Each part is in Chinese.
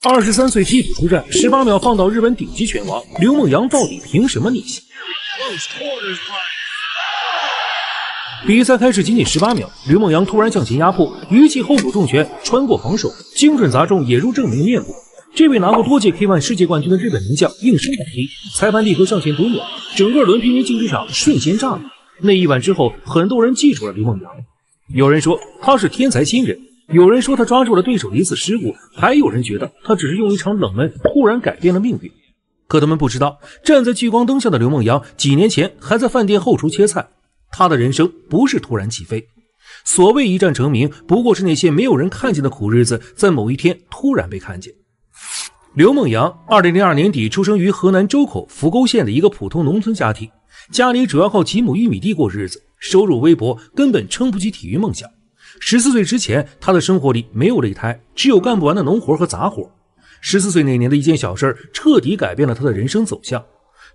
23岁替补出战，18秒放倒日本顶级拳王刘梦阳，到底凭什么逆袭？比赛开始仅18秒，刘梦阳突然向前压迫，一记后手重拳穿过防守，精准砸中野入正明的面部。这位拿过多届 K1 世界冠军的日本名将应声倒地，裁判立刻上前读秒，整个轮平民竞技场瞬间炸了。那一晚之后，很多人记住了刘梦阳。有人说他是天才新人，有人说他抓住了对手的一次失误，还有人觉得他只是用一场冷门突然改变了命运。可他们不知道，站在聚光灯下的刘梦阳几年前还在饭店后厨切菜。他的人生不是突然起飞，所谓一战成名，不过是那些没有人看见的苦日子在某一天突然被看见。刘梦阳2002年底出生于河南周口扶沟县的一个普通农村家庭，家里主要靠几亩玉米地过日子，收入微薄，根本撑不起体育梦想。14岁之前，他的生活里没有擂台，只有干不完的农活和杂活。14岁那年的一件小事彻底改变了他的人生走向。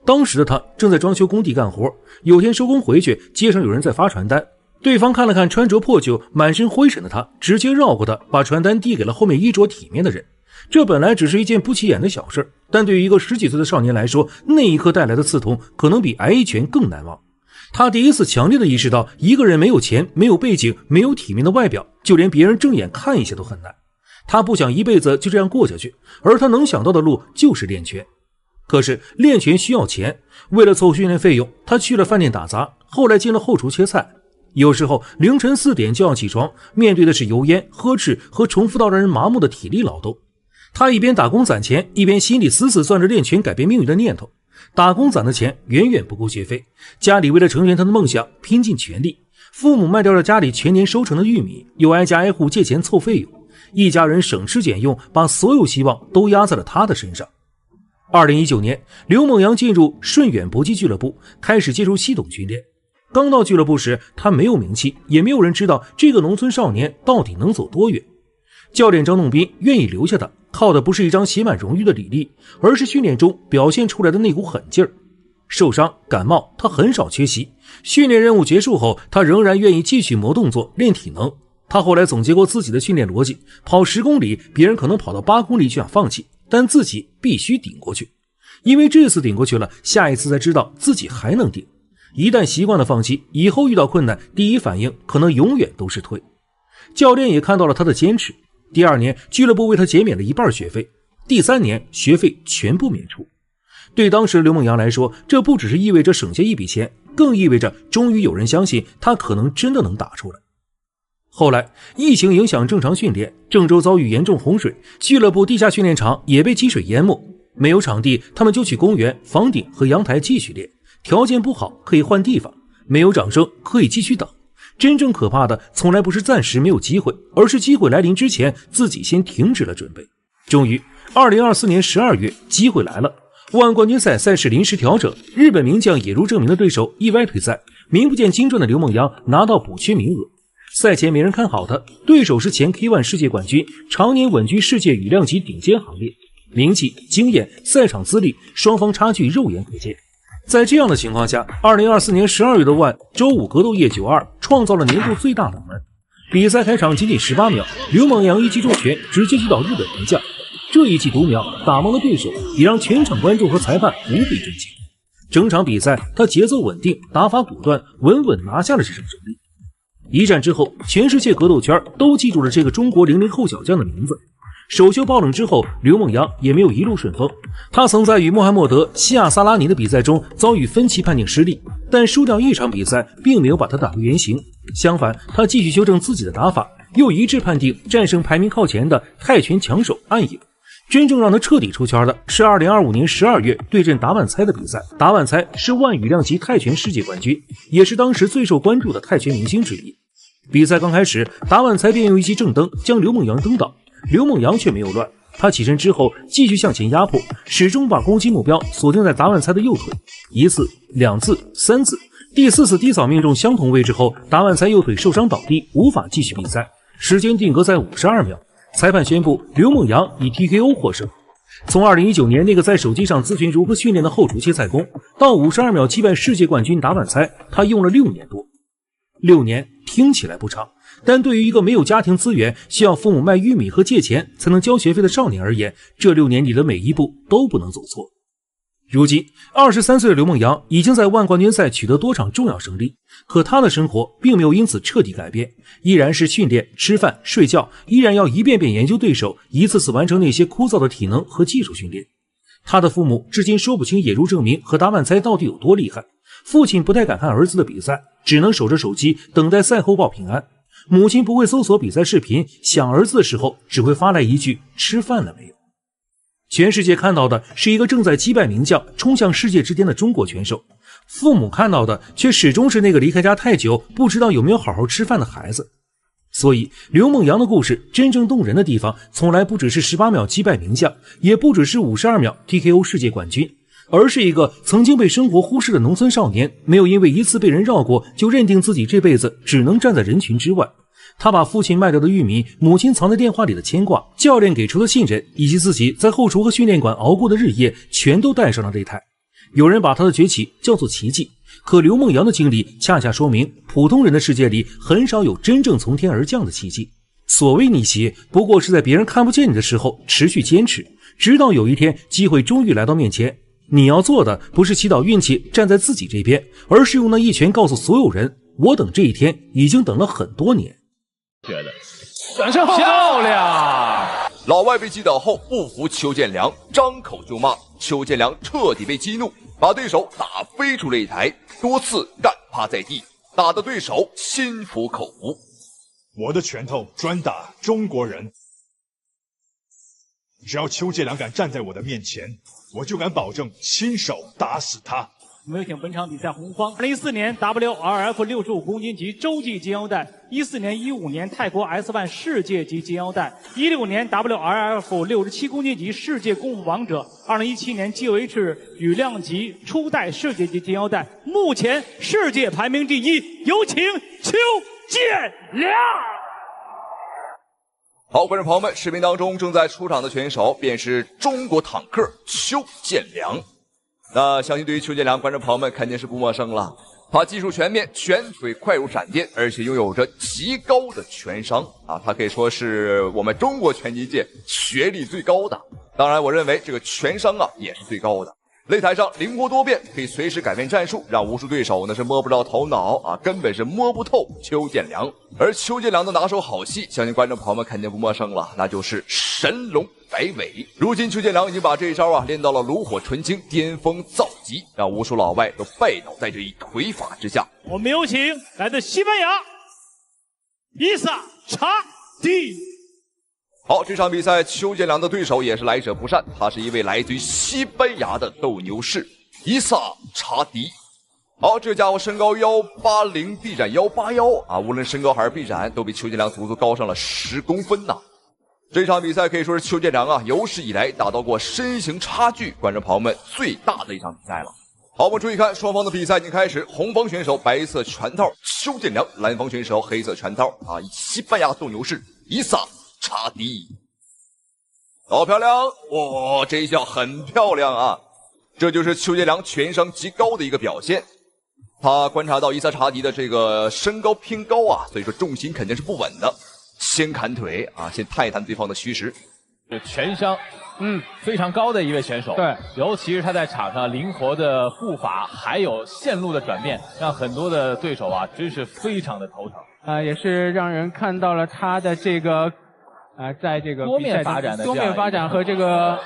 当时的他正在装修工地干活，有天收工回去，街上有人在发传单，对方看了看穿着破旧满身灰尘的他，直接绕过他，把传单递给了后面衣着体面的人。这本来只是一件不起眼的小事，但对于一个10几岁的少年来说，那一刻带来的刺痛可能比挨一拳更难忘。他第一次强烈地意识到，一个人没有钱，没有背景，没有体面的外表，就连别人正眼看一下都很难。他不想一辈子就这样过下去，而他能想到的路就是练拳。可是练拳需要钱，为了凑训练费用，他去了饭店打杂，后来进了后厨切菜。有时候凌晨4点就要起床，面对的是油烟、呵斥和重复到让人麻木的体力劳动。他一边打工攒钱，一边心里死死攥着练拳改变命运的念头。打工攒的钱远远不够学费，家里为了成全他的梦想拼尽全力。父母卖掉了家里全年收成的玉米，又挨家挨户借钱凑费用，一家人省吃俭用，把所有希望都压在了他的身上。2019年，刘梦阳进入顺远搏击俱乐部，开始接受系统训练。刚到俱乐部时，他没有名气，也没有人知道这个农村少年到底能走多远。教练张栋斌愿意留下他，靠的不是一张写满荣誉的履历，而是训练中表现出来的那股狠劲儿。受伤感冒，他很少缺席。训练任务结束后，他仍然愿意继续磨动作练体能。他后来总结过自己的训练逻辑，跑10公里，别人可能跑到8公里就想放弃，但自己必须顶过去。因为这次顶过去了，下一次才知道自己还能顶。一旦习惯了放弃，以后遇到困难，第一反应可能永远都是退。教练也看到了他的坚持，第2年俱乐部为他减免了1半学费，第3年学费全部免除。对当时的刘梦阳来说，这不只是意味着省下一笔钱，更意味着终于有人相信他可能真的能打出来。后来疫情影响正常训练，郑州遭遇严重洪水，俱乐部地下训练场也被积水淹没，没有场地，他们就去公园、房顶和阳台继续练。条件不好可以换地方，没有掌声可以继续等。真正可怕的从来不是暂时没有机会，而是机会来临之前自己先停止了准备。终于2024年12月，机会来了。万冠军赛赛事临时调整，日本名将野入正明的对手意外退赛，名不见经传的刘梦阳拿到补缺名额。赛前没人看好他，对手是前 K1 世界冠军，常年稳居世界羽量级顶尖行列，名气、经验、赛场资历，双方差距肉眼可见。在这样的情况下，2024年12月的万周五格斗夜92创造了年度最大冷门。比赛开场仅18秒，刘梦阳一记重拳直接击倒日本名将。这一记读秒打懵了对手，也让全场观众和裁判无比震惊。整场比赛他节奏稳定，打法果断，稳稳拿下了这场胜利。一战之后，全世界格斗圈都记住了这个中国00后小将的名字。首秀爆冷之后，刘梦阳也没有一路顺风。他曾在与穆罕默德·西亚萨拉尼的比赛中遭遇分歧判定失利，但输掉一场比赛并没有把他打回原形。相反，他继续修正自己的打法，又一致判定战胜排名靠前的泰拳强手暗影。真正让他彻底出圈的是2025年12月对阵达万猜的比赛。达万猜是万羽量级泰拳世界冠军，也是当时最受关注的泰拳明星之一。比赛刚开始，达万猜便用一记正蹬将刘梦阳蹬倒，刘梦阳却没有乱，他起身之后继续向前压迫，始终把攻击目标锁定在达万猜的右腿。1次、2次、3次，第4次低扫命中相同位置后，达万猜右腿受伤倒地，无法继续比赛，时间定格在52秒。裁判宣布刘梦阳以 TKO 获胜。从2019年那个在手机上咨询如何训练的后厨切菜工，到52秒击败世界冠军达万猜，他用了6年多。6年听起来不长，但对于一个没有家庭资源、需要父母卖玉米和借钱才能交学费的少年而言，这6年里的每一步都不能走错。如今23岁的刘梦阳已经在万冠军赛取得多场重要胜利，可他的生活并没有因此彻底改变，依然是训练、吃饭、睡觉，依然要一遍遍研究对手，一次次完成那些枯燥的体能和技术训练。他的父母至今说不清野猪正明和达万猜到底有多厉害，父亲不太敢看儿子的比赛，只能守着手机等待赛后报平安。母亲不会搜索比赛视频，想儿子的时候只会发来一句吃饭了没有。全世界看到的是一个正在击败名将冲向世界之巅的中国拳手，父母看到的却始终是那个离开家太久不知道有没有好好吃饭的孩子。所以刘梦阳的故事真正动人的地方，从来不只是18秒击败名将，也不只是52秒 TKO 世界冠军，而是一个曾经被生活忽视的农村少年，没有因为一次被人绕过就认定自己这辈子只能站在人群之外。他把父亲卖掉的玉米、母亲藏在电话里的牵挂、教练给出的信任，以及自己在后厨和训练馆熬过的日夜，全都带上了擂台。有人把他的崛起叫做奇迹，可刘梦阳的经历恰恰说明，普通人的世界里很少有真正从天而降的奇迹。所谓逆袭，不过是在别人看不见你的时候持续坚持，直到有一天机会终于来到面前。你要做的不是祈祷运气站在自己这边，而是用那一拳告诉所有人，我等这一天已经等了很多年。觉得转身漂亮，老外被击倒后不服邱建良，张口就骂，邱建良彻底被激怒，把对手打飞出擂台，多次干趴在地，打得对手心服口服。我的拳头专打中国人，只要邱建良敢站在我的面前，我就敢保证亲手打死他。我们有请本场比赛红方2014年 WRF 65公斤级洲际金腰带，14年、15年泰国 S1 世界级金腰带，16年 WRF 67公斤级世界功夫王者，2017年 GOH 羽量级初代世界级金腰带，目前世界排名第1，有请邱建良。好，观众朋友们，视频当中正在出场的拳手便是中国坦克邱建良。那相信对于邱建良，观众朋友们肯定是不陌生了。他技术全面，拳腿快如闪电，而且拥有着极高的拳商啊，他可以说是我们中国拳击界学历最高的。当然，我认为这个拳商啊也是最高的。擂台上灵活多变，可以随时改变战术，让无数对手呢是摸不着头脑啊，根本是摸不透邱建良。而邱建良的拿手好戏，相信观众朋友们肯定不陌生了，那就是神龙摆尾。如今邱建良已经把这一招啊练到了炉火纯青，巅峰造极，让无数老外都拜倒在这一腿法之下。我们有请来自西班牙伊萨查蒂。好，这场比赛邱建良的对手也是来者不善，他是一位来自于西班牙的斗牛士伊萨查迪。好，这家伙身高180，臂展181啊，无论身高还是臂展都比邱建良足足高上了10公分呐。这场比赛可以说是邱建良啊有史以来打到过身形差距观众朋友们最大的一场比赛了。好，我们注意看，双方的比赛已经开始。红方选手白色拳套邱建良，蓝方选手黑色拳套啊，西班牙斗牛士伊萨查迪。好漂亮，哇，这一下很漂亮啊！这就是邱建良拳商极高的一个表现。他观察到伊萨查迪的这个身高偏高啊，所以说重心肯定是不稳的。先砍腿啊，先探一探对方的虚实。是拳商，非常高的一位选手。对，尤其是他在场上灵活的步伐，还有线路的转变，让很多的对手啊，真是非常的头疼。也是让人看到了他的这个，在这个多面发展和这个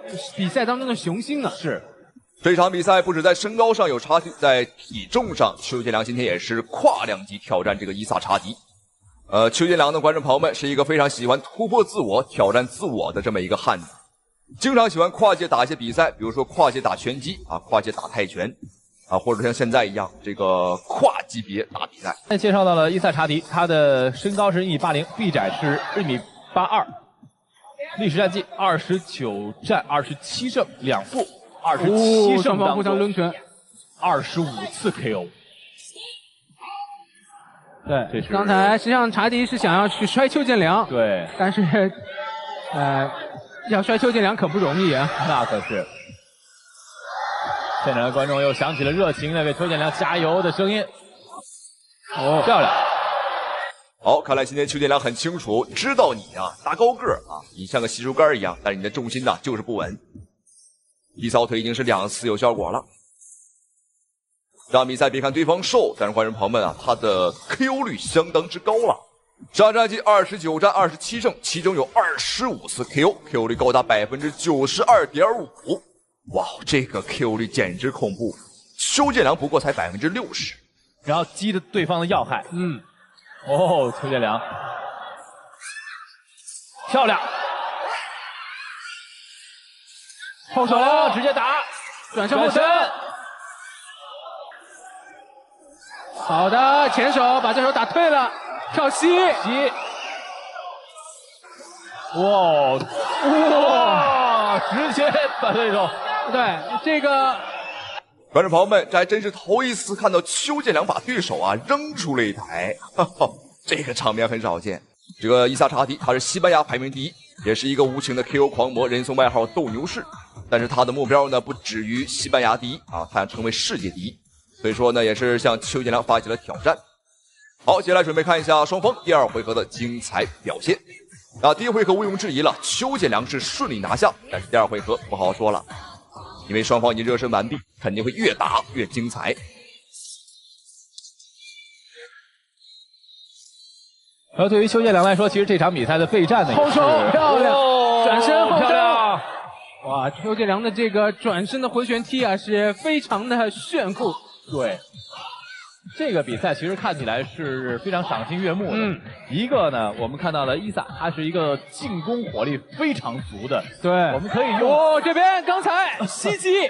对比赛当中的雄心啊。是。这场比赛不止在身高上有差距，在体重上，邱建良今天也是跨量级挑战这个伊萨查迪。邱建良的观众朋友们是一个非常喜欢突破自我、挑战自我的这么一个汉子，经常喜欢跨界打一些比赛，比如说跨界打拳击啊，跨界打泰拳啊，或者像现在一样这个跨级别打比赛。介绍到了伊萨查迪，他的身高是1.80米，臂展是1.82米，历史战绩29战27胜2负，27胜当中互相抡拳，25次 KO。对，刚才实际上查迪是想要去摔邱建良，对，但是，要摔邱建良可不容易啊，那可是。现场的观众又响起了热情的为邱建良加油的声音。哦，漂亮！好，看来今天邱建良很清楚，知道你啊大高个啊，你像个洗漱杆一样，但是你的重心呢就是不稳。一扫腿已经是2次有效果了。这场比赛别看对方瘦，但是观众朋友们啊，他的 KO 率相当之高了。上战绩29战27胜，其中有25次 KO 率高达92.5%。哇，这个 KO 率简直恐怖。邱建良不过才60%，然后击的对方的要害。哦，邱建良，漂亮，后手直接打，转身后身，好的，前手把对手打退了，跳膝，哇，直接把对手，对这个。观众朋友们，这还真是头一次看到邱建良把对手啊扔出擂台，这个场面很少见。这个伊萨查迪他是西班牙排名第1，也是一个无情的 KO 狂魔，人送外号斗牛士。但是他的目标呢不止于西班牙第1啊，他想成为世界第1，所以说呢也是向邱建良发起了挑战。好，接下来准备看一下双方第2回合的精彩表现。第一回合毋庸置疑了，邱建良是顺利拿下，但是第2回合不好说了。因为双方已经热身完毕，肯定会越打越精彩。而对于邱建良来说，其实这场比赛的备战呢，后手漂亮，转身后漂亮，哇，邱建良的这个转身的回旋踢啊，是非常的炫酷。对，这个比赛其实看起来是非常赏心悦目的。一个呢，我们看到了伊萨，他是一个进攻火力非常足的。对，我们可以用这边刚才袭击，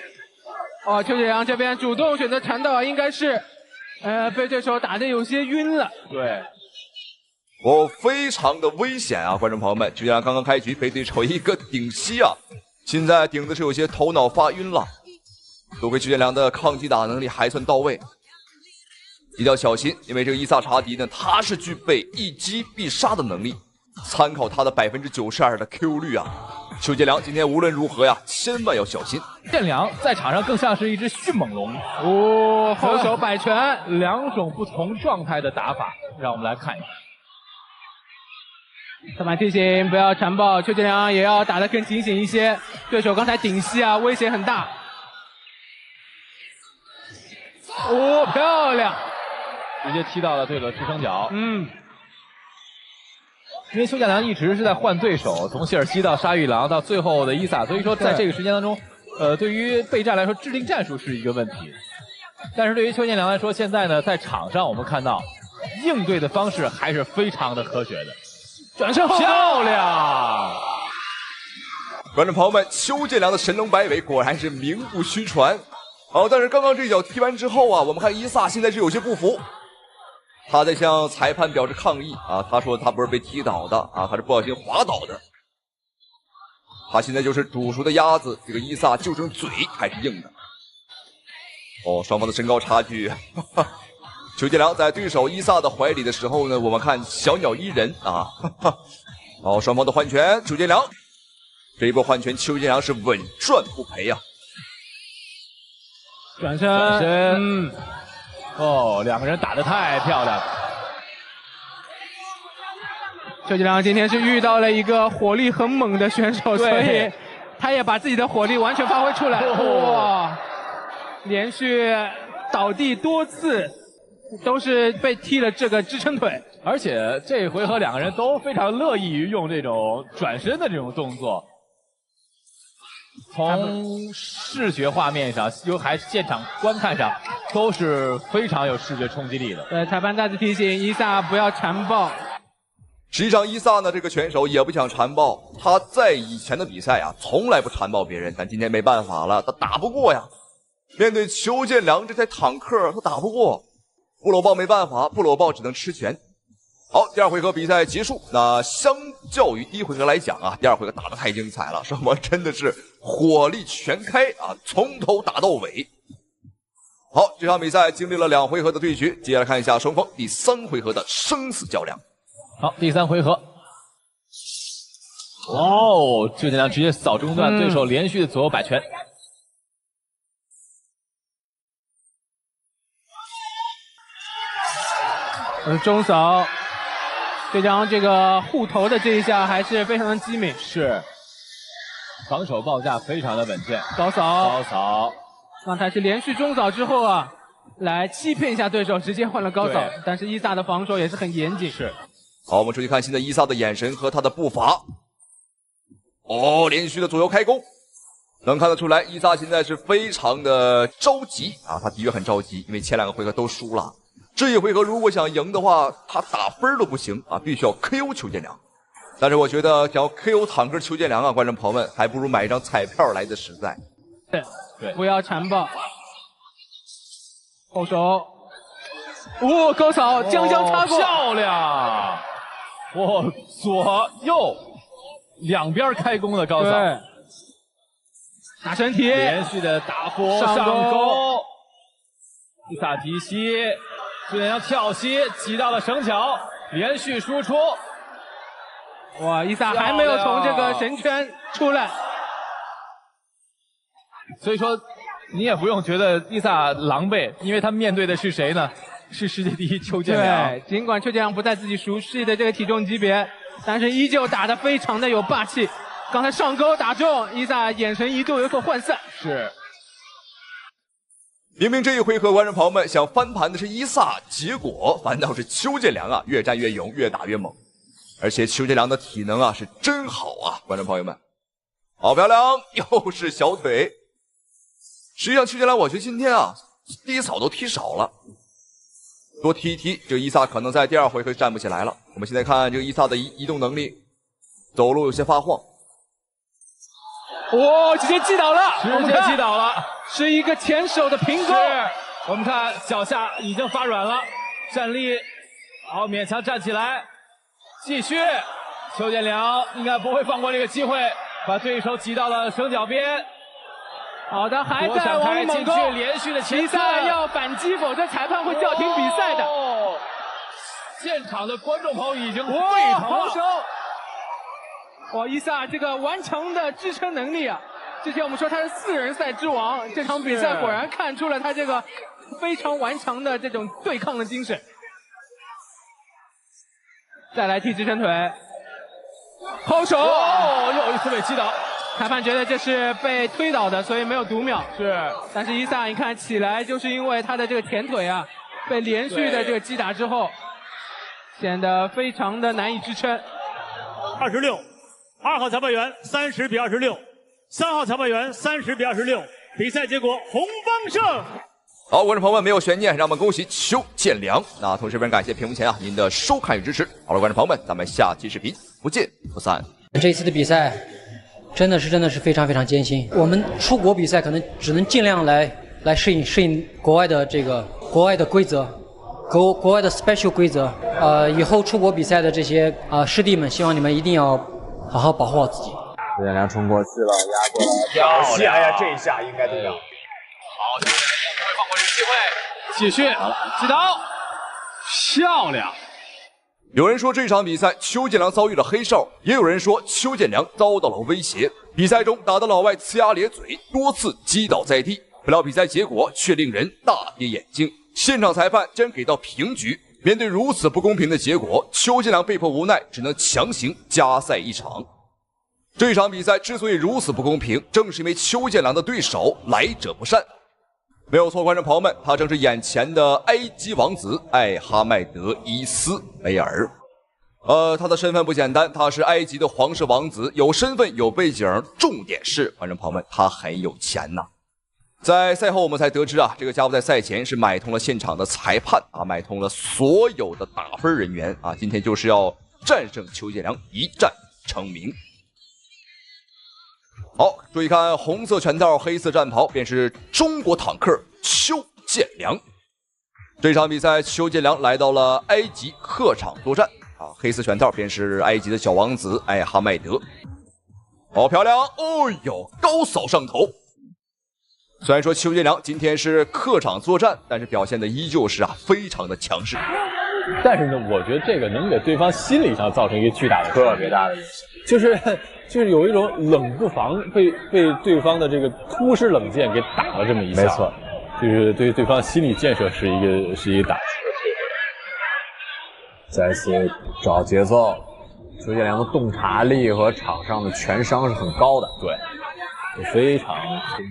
邱建良这边主动选择缠斗，应该是被对手打得有些晕了。对，非常的危险啊，观众朋友们，就像刚刚开局被对手一个顶膝啊，现在顶的是有些头脑发晕了。多亏邱建良的抗击打能力还算到位。一定要小心，因为这个伊萨查迪呢，他是具备一击必杀的能力。参考他的92%的 KO 率啊，邱建良今天无论如何呀，千万要小心。建良在场上更像是一只迅猛龙。后手摆拳，2种不同状态的打法，让我们来看一看。裁判提醒不要缠抱，邱建良也要打得更警醒一些。对手刚才顶膝啊，威胁很大。漂亮！直接踢到了对手支撑脚。因为邱建良一直是在换对手，从谢尔西到沙玉郎到最后的伊萨，所以说在这个时间当中，对于备战来说，制定战术是一个问题。但是对于邱建良来说，现在呢，在场上我们看到应对的方式还是非常的科学的。转身后漂亮！观众朋友们，邱建良的神龙摆尾果然是名不虚传。但是刚刚这脚踢完之后啊，我们看伊萨现在是有些不服，他在向裁判表示抗议啊，他说他不是被踢倒的啊，他是不小心滑倒的。他现在就是煮熟的鸭子，这个伊萨就剩嘴还是硬的。双方的身高差距，邱建良在对手伊萨的怀里的时候呢，我们看小鸟依人啊。双方的换拳，邱建良这一波换拳，邱建良是稳赚不赔啊。转身，两个人打得太漂亮了。邱建良今天是遇到了一个火力很猛的选手，所以他也把自己的火力完全发挥出来。哇，连续倒地多次，都是被踢了这个支撑腿。而且这回合两个人都非常乐意于用这种转身的这种动作。从视觉画面上，还是现场观看上，都是非常有视觉冲击力的。对，裁判再次提醒伊萨不要缠抱。实际上，伊萨呢这个拳手也不想缠抱，他在以前的比赛啊，从来不缠抱别人，但今天没办法了，他打不过呀。面对邱建良这台坦克，他打不过，不搂抱没办法，不搂抱只能吃拳。好，第二回合比赛结束。那相较于第一回合来讲啊，第二回合打得太精彩了，双方真的是火力全开啊，从头打到尾。好，这场比赛经历了2回合的对决，接下来看一下双方第3回合的生死较量。好，第3回合。邱建良直接扫中段，对手连续的左右摆拳。中扫，这张这个护头的这一下还是非常的机敏，是防守报价非常的稳健。高扫，高扫，刚才是连续中扫之后啊，来欺骗一下对手，直接换了高扫。但是伊萨的防守也是很严谨。是。好，我们注意看现在伊萨的眼神和他的步伐。哦，连续的左右开弓，能看得出来伊萨现在是非常的着急啊，他的确很着急，因为前2个回合都输了。这一回合如果想赢的话，他打分都不行啊，必须要 KO 邱建良。但是我觉得想要 KO 坦克邱建良啊，观众朋友们还不如买一张彩票来的实在。对，不要缠抱。后手，高扫，将擦过，漂亮！左右两边开弓的高扫，打身体，连续的打火上勾，伊萨提膝，邱建良跳膝挤到了绳脚，连续输出。哇，伊萨还没有从这个绳圈出来，所以说你也不用觉得伊萨狼狈，因为他面对的是谁呢？是世界第1邱建良。对，尽管邱建良不在自己熟悉的这个体重级别，但是依旧打得非常的有霸气。刚才上勾打中，伊萨眼神一度有所涣散。是。明明这一回合观众朋友们想翻盘的是伊萨，结果反倒是邱建良啊，越战越勇，越打越猛。而且邱建良的体能啊是真好啊，观众朋友们，好漂亮，又是小腿。实际上邱建良我觉得今天啊第一扫都踢少了，多踢一踢，这个伊萨可能在第2回合站不起来了。我们现在看这个伊萨的移动能力，走路有些发晃。直接击倒了，直接击倒了，是一个前手的平勾。我们看脚下已经发软了，站立，好，勉强站起来。继续，邱建良应该不会放过这个机会，把对手挤到了绳脚边。好的，还在往里猛攻，连续的前3要反击，否则裁判会叫停比赛的。现场的观众朋友已经沸腾了。伊萨这个顽强的支撑能力啊！之前我们说他是4人赛之王，这场比赛果然看出了他这个非常顽强的这种对抗的精神。再来踢支撑腿，后手，又一次被击倒。裁判觉得这是被推倒的，所以没有读秒。是，但是伊萨你看起来就是因为他的这个前腿啊，被连续的这个击打之后，显得非常的难以支撑。26，2号裁判员30比26，3号裁判员30比26，比赛结果红方胜。好，观众朋友们，没有悬念，让我们恭喜邱建良。那同时非常感谢屏幕前您的收看与支持。好了，观众朋友们，咱们下期视频不见不散。这一次的比赛真的是非常艰辛。我们出国比赛可能只能尽量来适应国外的规则，国外的 special 规则。以后出国比赛的这些师弟们，希望你们一定要好好保护好自己。邱建良冲过去了，压过来，漂亮！哎呀，这一下应该怎么样？好，邱建良不会放过这个机会，继续，好了，击倒，漂亮。有人说这场比赛邱建良遭遇了黑哨，也有人说邱建良遭到了威胁。比赛中打得老外呲牙咧嘴，多次击倒在地，不料比赛结果却令人大跌眼镜。现场裁判竟然给到平局。面对如此不公平的结果，邱建良被迫无奈，只能强行加赛一场。这场比赛之所以如此不公平，正是因为邱建良的对手来者不善。没有错，观众朋友们，他正是眼前的埃及王子艾哈迈德·伊斯梅尔。他的身份不简单，他是埃及的皇室王子，有身份有背景，重点是，观众朋友们，他很有钱呐。在赛后我们才得知啊，这个家伙在赛前是买通了现场的裁判啊，买通了所有的打分人员啊，今天就是要战胜邱建良，一战成名。好，注意看红色拳套黑色战袍，便是中国坦克邱建良。这场比赛邱建良来到了埃及客场作战啊，黑色拳套便是埃及的小王子艾哈迈德。好漂亮，哦呦，高扫上头。虽然说邱建良今天是客场作战，但是表现的依旧是非常的强势。但是呢，我觉得这个能给对方心理上造成一个巨大的特别大的影响，就是有一种冷不防被对方的这个突施冷箭给打了这么一下。没错，就是对对方心理建设是一个打。再次找节奏。邱建良的洞察力和场上的全伤是很高的，对，非常聪明。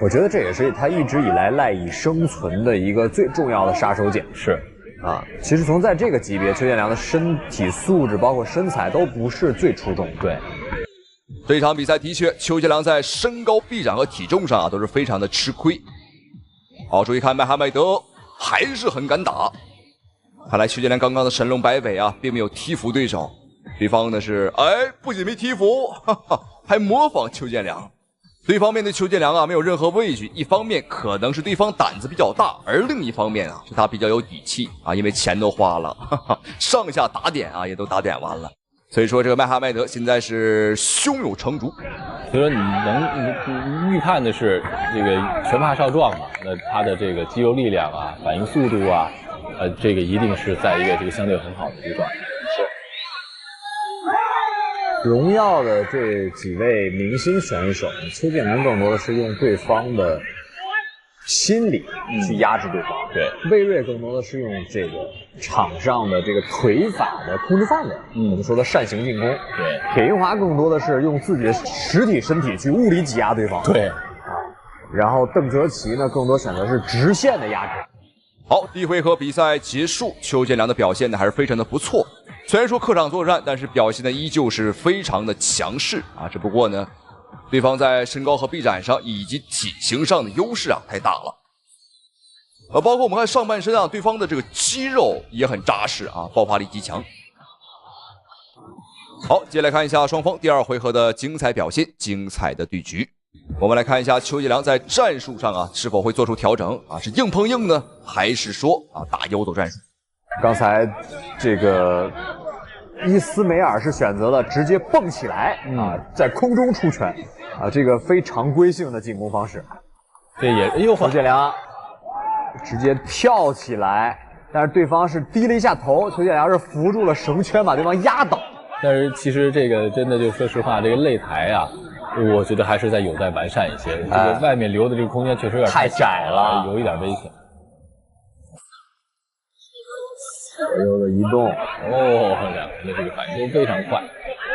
我觉得这也是他一直以来赖以生存的一个最重要的杀手锏。是啊，其实从在这个级别，邱建良的身体素质包括身材都不是最出众。对，这场比赛的确，邱建良在身高、臂展和体重上都是非常的吃亏。好，注意看麦哈迈德还是很敢打。看来邱建良刚刚的神龙摆尾并没有踢服对手，对方呢是不仅没踢服，还模仿邱建良。对方面对邱建良没有任何畏惧，一方面可能是对方胆子比较大，而另一方面是他比较有底气因为钱都花了，上下打点也都打点完了。所以说这个麦哈迈德现在是胸有成竹。所以说你预判的是这个拳怕少壮嘛，那他的这个肌肉力量反应速度这个一定是在一个这个相对很好的一个状态。荣耀的这几位明星选手，邱建良更多的是用对方的心理去压制对方，对，魏睿更多的是用这个场上的这个腿法的控制范围，我们说的扇形进攻，对，铁英华更多的是用自己的实体身体去物理挤压对方，对，然后邓哲奇呢更多选择是直线的压制。好，第一回合比赛结束，邱建良的表现呢还是非常的不错。虽然说客场作战，但是表现的依旧是非常的强势只不过呢，对方在身高和臂展上以及体型上的优势太大了。包括我们看上半身对方的这个肌肉也很扎实爆发力极强。好，接下来看一下双方第二回合的精彩表现，精彩的对局。我们来看一下邱建良在战术上是否会做出调整是硬碰硬呢，还是说打游走战术？刚才这个伊斯梅尔是选择了直接蹦起来在空中出拳这个非常规性的进攻方式。这也邱建良直接跳起来，但是对方是低了一下头，邱建良是扶住了绳圈把对方压倒。但是其实这个真的就说实话，这个擂台我觉得还是有待完善一些。这个外面留的这个空间确实有点太窄了，有一点危险。左右的移动，两个人的这个反应都非常快。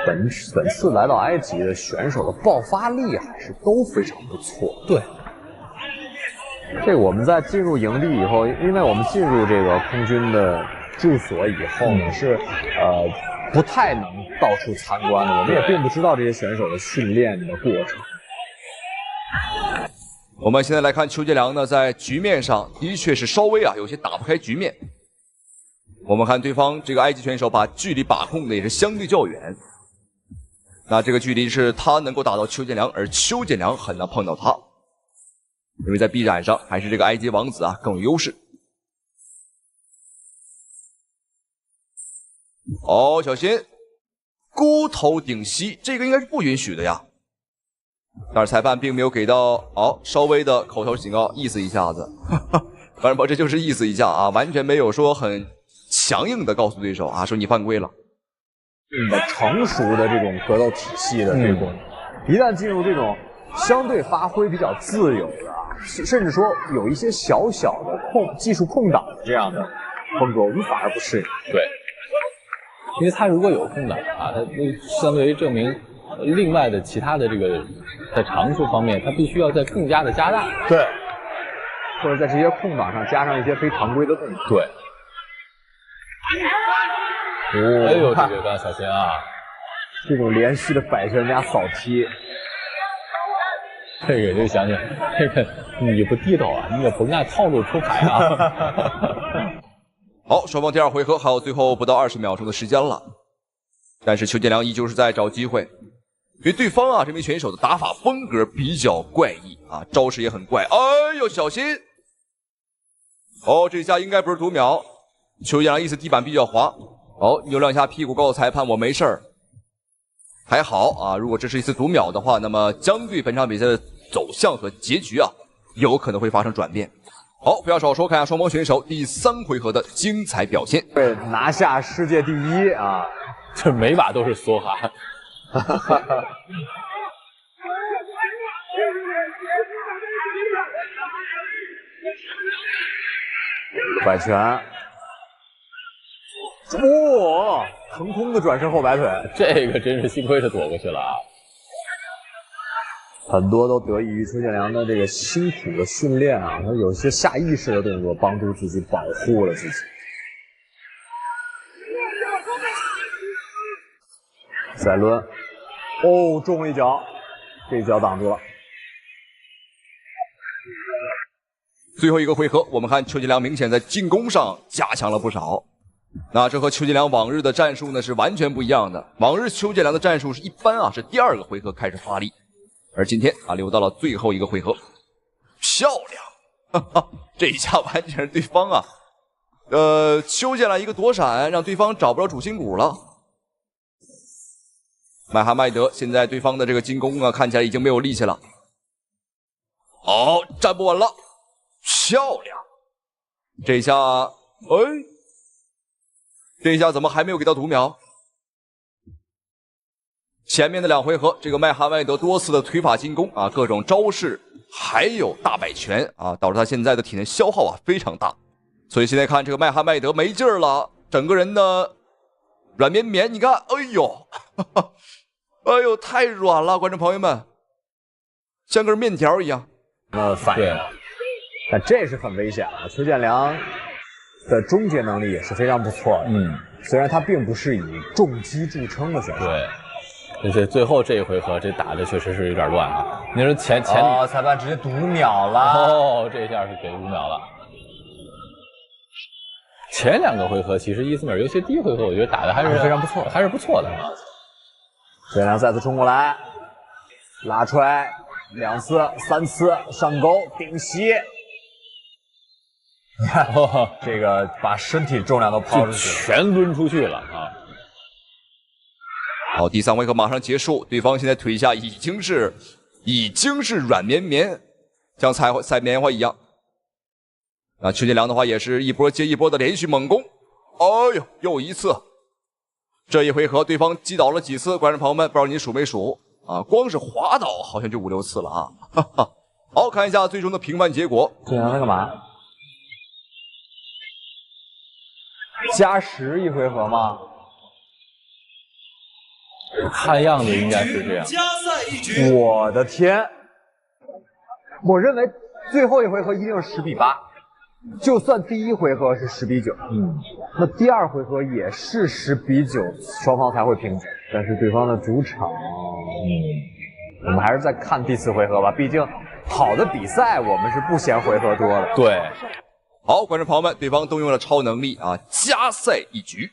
本次来到埃及的选手的爆发力还是都非常不错。对，这个我们在进入营地以后，因为我们进入这个空军的住所以后呢，是不太能到处参观的，我们也并不知道这些选手的训练的过程。我们现在来看邱建良呢，在局面上的确是稍微有些打不开局面。我们看对方这个埃及选手把距离把控的也是相对较远，那这个距离是他能够打到邱建良，而邱建良很难碰到他，因为在臂展上还是这个埃及王子更有优势。小心孤头顶膝，这个应该是不允许的呀。但是裁判并没有给到稍微的口头警告，意思一下子，反正这就是意思一下完全没有说很强硬的告诉对手说你犯规了。成熟的这种格斗体系的这种，一旦进入这种相对发挥比较自由的，甚至说有一些小小的技术空档的这样的风格，我们反而不适应。对，因为他如果有空档他相对于证明另外的其他的这个在长处方面，他必须要再更加的加大。对，或者在这些空档上加上一些非常规的动作。对。哎呦，这个刚小心这种连续的摆拳加扫踢，这个就想想，这个你不低头你也甭按套路出牌好，双方第二回合还有最后不到20秒钟的时间了，但是邱建良依旧是在找机会，因为对方这名选手的打法风格比较怪异招式也很怪。哎呦，小心！这下应该不是读秒，邱建良意思地板比较滑。扭两下屁股告诉裁判我没事儿。还好如果这是一次读秒的话，那么将对本场比赛的走向和结局有可能会发生转变。好，不要少说，看一下双方选手第3回合的精彩表现。对，拿下世界第1这每把都是梭哈。摆拳。哇，腾空的转身后摆腿，这个真是幸亏是躲过去了啊！很多都得益于邱建良的这个辛苦的训练啊，他有些下意识的动作帮助自己保护了自己。再抡，哦，中了一脚，这一脚挡住了。最后一个回合，我们看邱建良明显在进攻上加强了不少。那这和邱建良往日的战术呢是完全不一样的。往日邱建良的战术是一般啊，是第2个回合开始发力，而今天啊留到了最后一个回合，漂亮！哈哈，这一下完全是对方啊，邱建良一个躲闪，让对方找不着主心骨了。麦哈迈德现在对方的这个进攻啊，看起来已经没有力气了。好，站不稳了，漂亮！这一下，这一下怎么还没有给到读秒？前面的2回合，这个麦哈迈德多次的推法进攻啊，各种招式，还有大摆拳啊，导致他现在的体能消耗啊非常大。所以现在看这个麦哈迈德没劲儿了，整个人呢软绵绵，你看，哎呦，哎呦，太软了，观众朋友们，像根面条一样。反应，但这是很危险啊！邱建良的终结能力也是非常不错的。虽然他并不是以重击著称的选手。对。而且最后这一回合，这打的确实是有点乱啊！你说前裁判直接读秒了。哦，这下是给读秒了。前2个回合其实伊斯梅尔，尤其第1回合，我觉得打的还是非常不错，还是不错的。邱建良再次冲过来，拉踹2次、3次上勾顶膝。你看，这个把身体重量都抛出去，全抡出去了啊！好，第3回合马上结束，对方现在腿下已经是软绵绵，像采棉花一样。啊，邱建良的话也是一波接一波的连续猛攻，哎呦，又一次。这一回合对方击倒了几次，观众朋友们，不知道你数没数啊？光是滑倒好像就5、6次了啊！哈哈。好，看一下最终的评判结果。邱建良在干嘛？加10一回合吗？看样子应该是这样。我的天！我认为最后一回合一定是10比8，就算第1回合是10比9，那第2回合也是10比9，双方才会平局。但是对方的主场，我们还是再看第4回合吧，毕竟好的比赛我们是不嫌回合多的。对，好，观众朋友们，对方动用了超能力啊，加赛一局。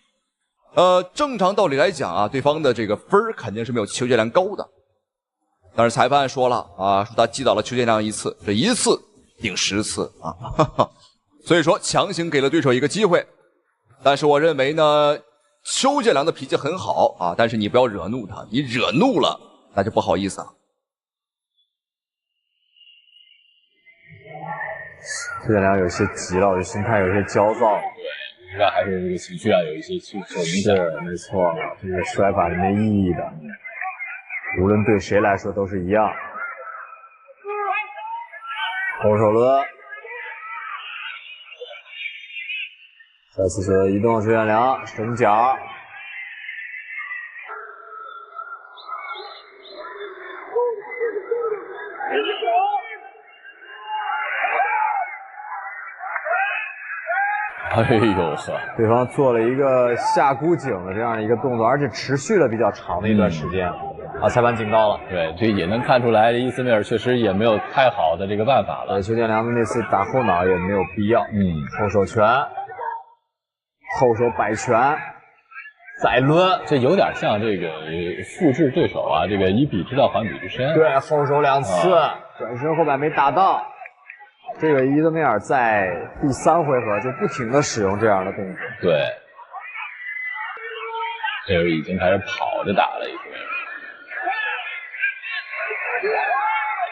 正常道理来讲啊，对方的这个分儿肯定是没有邱建良高的，但是裁判说了啊，说他击倒了邱建良1次，这1次顶10次啊，哈哈，所以说强行给了对手一个机会。但是我认为呢，邱建良的脾气很好啊，但是你不要惹怒他，你惹怒了那就不好意思啊。邱建良有些急了，我的心态有些焦躁。对，还是这个情绪啊，有一些去明显。没错，这个摔法是没意义的，无论对谁来说都是一样。后手抡，再次是移动，邱建良绳脚。哎呦呵！对方做了一个下箍颈的这样一个动作，而且持续了比较长的一段时间。啊，裁判警告了。对，这也能看出来，伊斯梅尔确实也没有太好的这个办法了。邱建良的那次打后脑也没有必要。后手拳，后手摆拳，再抡，这有点像这个复制对手啊，这个以彼之道还彼之身。对，后手2次，转身后摆没打到。这个伊德梅尔在第3回合就不停的使用这样的动作。对，这个已经开始跑着打了，伊德梅尔。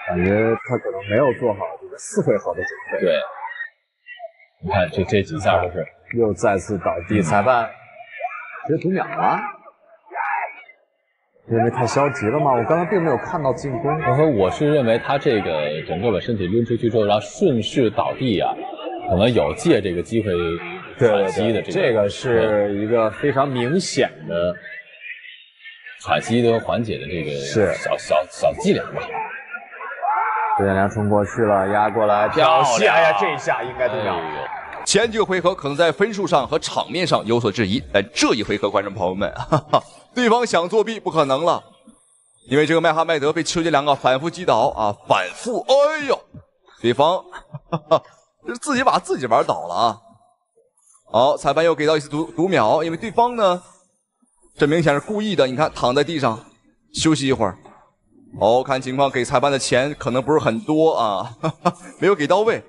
感觉他可能没有做好这个4回合的准备。对，你看这几下都是又再次倒地，裁判直接读秒了。因为太消极了吗？我刚才并没有看到进攻。我是认为他这个整个把身体抡出去之后，然后顺势倒地啊，可能有借这个机会喘息的这个是一个非常明显的喘息的缓解的这个小伎俩吧。邱建良冲过去了，压过来，挑戏，哎呀，这一下应该对上。前几个回合可能在分数上和场面上有所质疑，但这一回合，观众朋友们，对方想作弊不可能了，因为这个麦哈迈德被邱建良反复击倒啊，反复，哎呦，对方自己把自己玩倒了啊。好，裁判又给到一次读秒，因为对方呢，这明显是故意的，你看躺在地上休息一会儿。哦，看情况给裁判的钱可能不是很多啊，没有给到位。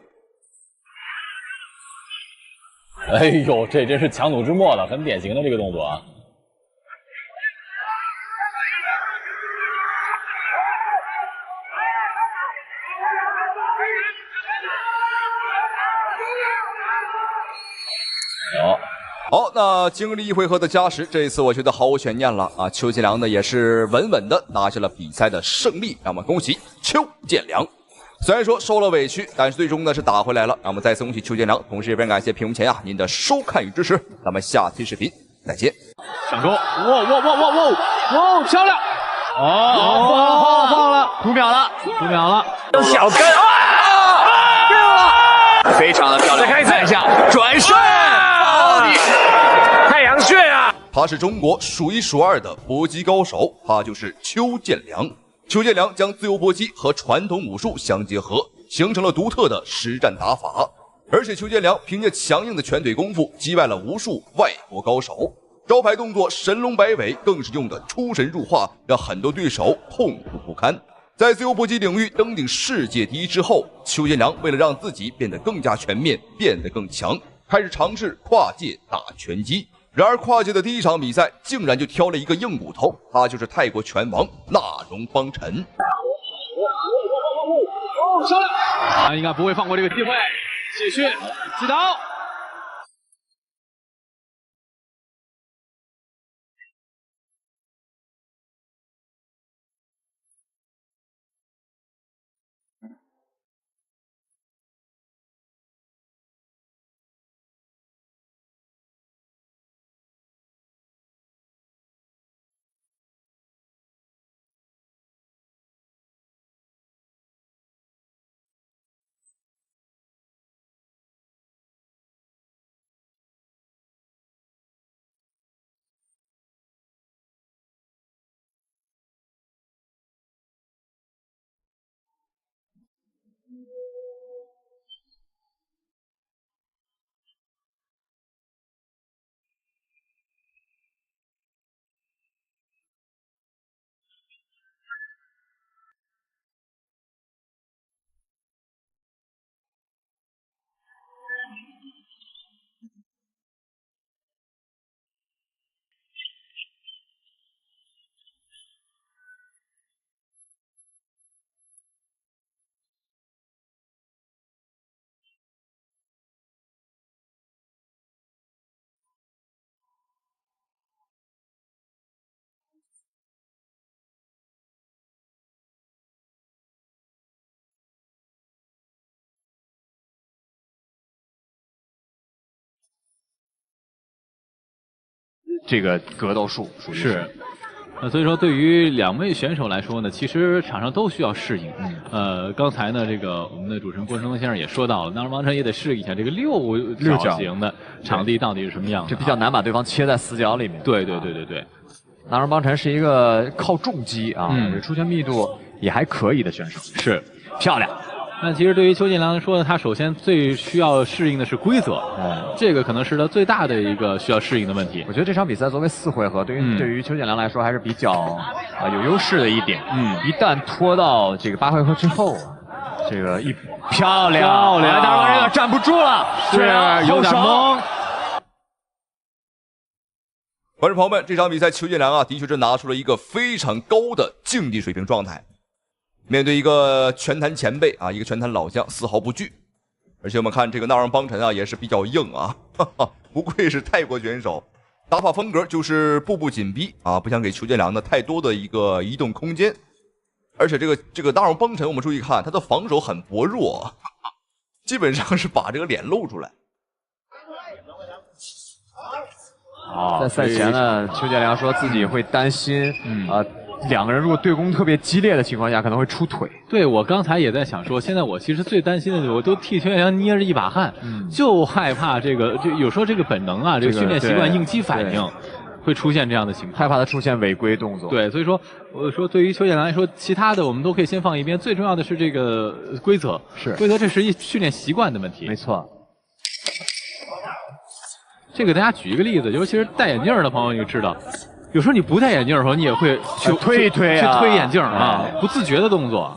哎呦，这真是强弩之末了，很典型的这个动作啊！好，那经历一回合的加时，这一次我觉得毫无悬念了啊！邱建良呢也是稳稳的拿下了比赛的胜利，让我们恭喜邱建良。虽然说受了委屈，但是最终呢是打回来了。让我们再次恭喜邱建良，同时也非常感谢屏幕前您的收看与支持。咱们下期视频再见。上钩，哇，漂亮！放了，5秒了，小跟非常的漂亮。再看一下转身，太阳穴啊！他是中国数一数二的搏击高手，他就是邱建良。邱建良将自由搏击和传统武术相结合，形成了独特的实战打法。而且邱建良凭借强硬的拳腿功夫，击败了无数外国高手。招牌动作神龙摆尾更是用的出神入化，让很多对手痛苦不堪。在自由搏击领域登顶世界第一之后，邱建良为了让自己变得更加全面，变得更强，开始尝试跨界打拳击。然而跨界的第一场比赛竟然就挑了一个硬骨头，他就是泰国拳王纳荣邦辰。上来，他应该不会放过这个机会，继续击倒。这个格斗术是。所以说，对于两位选手来说呢，其实场上都需要适应。刚才呢，这个我们的主持人郭成龙先生也说到了，纳荣邦辰也得试一下这个六角形的场地到底是什么样的，这比较难把对方切在死角里面。对。纳荣邦辰是一个靠重击啊，这出拳密度也还可以的选手，是漂亮。那其实对于邱建良来说呢，他首先最需要适应的是规则，这个可能是他最大的一个需要适应的问题。我觉得这场比赛作为4回合，对于邱建良来说还是比较有优势的一点。一旦拖到这个8回合之后，这个一漂亮，纳荣邦辰有点站不住了，是有点懵。观众朋友们，这场比赛邱建良的确是拿出了一个非常高的竞技水平状态。面对一个拳坛前辈一个拳坛老将，丝毫不惧。而且我们看这个纳荣邦辰也是比较硬不愧是泰国选手，打法风格就是步步紧逼不想给邱建良的太多的一个移动空间。而且这个纳荣邦辰，我们注意看他的防守很薄弱，基本上是把这个脸露出来。在赛前呢，邱建良说自己会担心，两个人如果对攻特别激烈的情况下，可能会出腿。对，我刚才也在想说，现在我其实最担心的，我都替邱建良捏着一把汗，就害怕这个，就有时候这个本能啊，这个训练习惯、应激反应。会出现这样的情况，害怕他出现违规动作。对，所以说我说对于邱建良来说，其他的我们都可以先放一边，最重要的是这个规则。规则，这是训练习惯的问题。没错。这个大家举一个例子，尤其是戴眼镜的朋友，你就知道，有时候你不戴眼镜的时候，你也会去推一推啊，去推眼镜啊，不自觉的动作。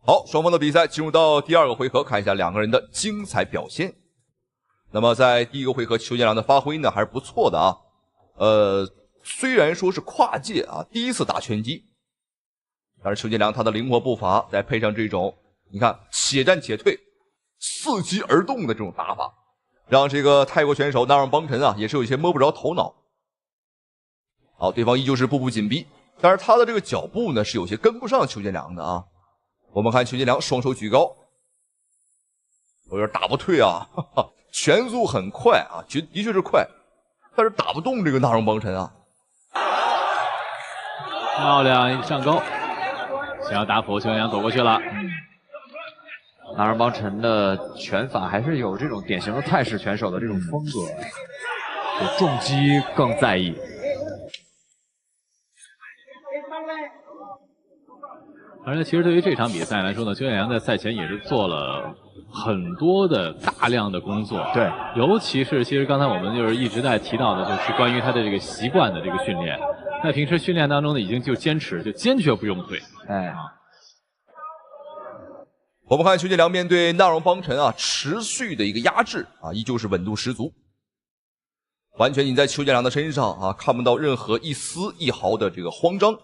好，双方的比赛进入到第2个回合，看一下两个人的精彩表现。那么在第1个回合，邱建良的发挥呢还是不错的啊。虽然说是跨界啊，第一次打拳击，但是邱建良他的灵活步伐，再配上这种你看且战且退、伺机而动的这种打法，让这个泰国选手纳让邦辰啊也是有一些摸不着头脑。好，对方依旧是步步紧逼，但是他的这个脚步呢是有些跟不上邱建良的啊。我们看邱建良双手举高，有点打不退啊，哈哈。拳速很快啊，的确是快，但是打不动这个纳让邦辰啊。漂亮一个上勾，想要打普，邱建良躲过去了。纳让邦辰的拳法还是有这种典型的泰式拳手的这种风格，有重击更在意。而且其实对于这场比赛来说呢，邱建良在赛前也是做了很多的大量的工作。对，尤其是其实刚才我们就是一直在提到的，就是关于他的这个习惯的这个训练。在平时训练当中呢，已经就坚决不用腿。我们看邱建良面对纳让邦辰啊，持续的一个压制啊，依旧是稳度十足。完全你在邱建良的身上啊，看不到任何一丝一毫的这个慌张。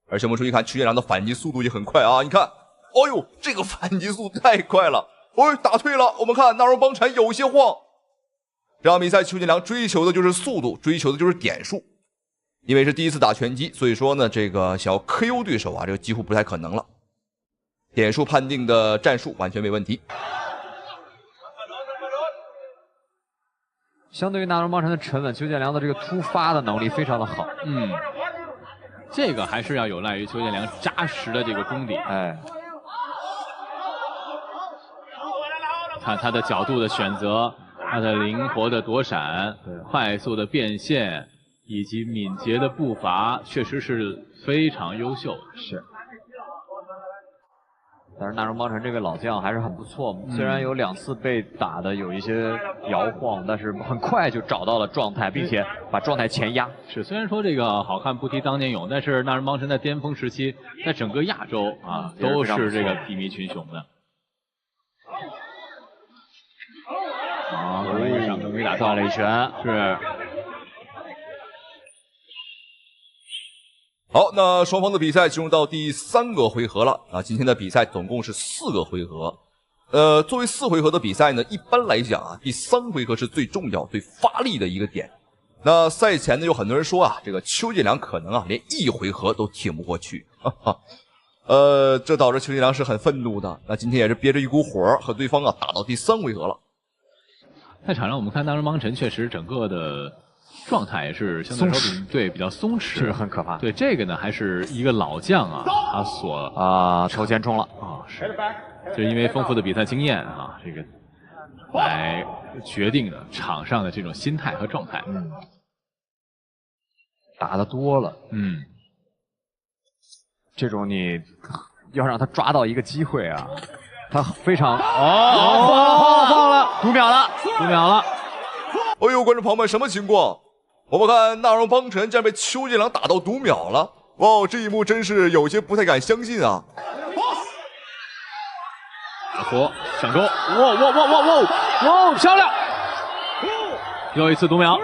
而且我们注意看邱建良的反击速度也很快啊！你看，哦呦，这个反击速度太快了，哦，打退了。我们看纳让邦辰有些晃。这场比赛邱建良追求的就是速度，追求的就是点数。因为是第一次打拳击，所以说呢，这个想要 KO 对手啊，这个几乎不太可能了。点数判定的战术完全没问题。相对于纳让邦辰的沉稳，邱建良的这个突发的能力非常的好。这个还是要有赖于邱建良扎实的这个功底。看他的角度的选择，他的灵活的躲闪，快速的变现，以及敏捷的步伐，确实是非常优秀。是。但是纳让邦辰这位老将还是很不错，虽然有2次被打的有一些摇晃，但是很快就找到了状态，并且把状态前压。是，虽然说这个好汉不提当年勇，但是纳让邦辰在巅峰时期，在整个亚洲啊都是这个低迷群雄的。上勾给打到了一拳，是。好，那双方的比赛进入到第3个回合了啊！今天的比赛总共是4个回合，作为4回合的比赛呢，一般来讲啊，第3回合是最重要、最发力的一个点。那赛前呢，有很多人说啊，这个邱建良可能啊连1回合都挺不过去，哈哈。这导致邱建良是很愤怒的。那今天也是憋着一股火和对方啊打到第3回合了。在场上我们看纳让邦辰确实整个的状态也是相对说比较松弛，是很可怕。对这个呢，还是一个老将啊，他所抽前冲了啊，是，就是因为丰富的比赛经验啊，这个来决定的场上的这种心态和状态。打得多了，这种你要让他抓到一个机会啊，他非常晃了，5秒了。哎呦，观众朋友们，什么情况？我们看纳让邦辰竟然被邱建良打到读秒了，哇，这一幕真是有些不太敢相信啊！打活上勾，哇，漂亮！又一次读秒。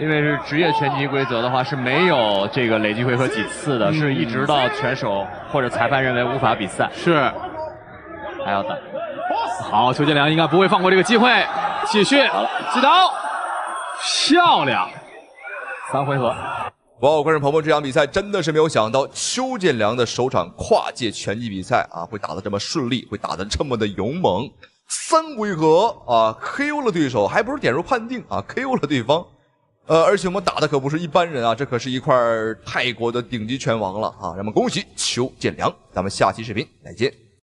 因为是职业拳击规则的话是没有这个累计回合几次的，是一直到拳手或者裁判认为无法比赛，是还要打。好，邱建良应该不会放过这个机会，继续击倒，漂亮！3回合。哇，观众朋友们，这场比赛真的是没有想到，邱建良的首场跨界拳击比赛啊，会打得这么顺利，会打得这么的勇猛。3回合啊 KO 了对手，还不是点入判定啊 KO 了对方。而且我们打的可不是一般人啊，这可是一块泰国的顶级拳王了啊！咱们恭喜邱建良，咱们下期视频再见。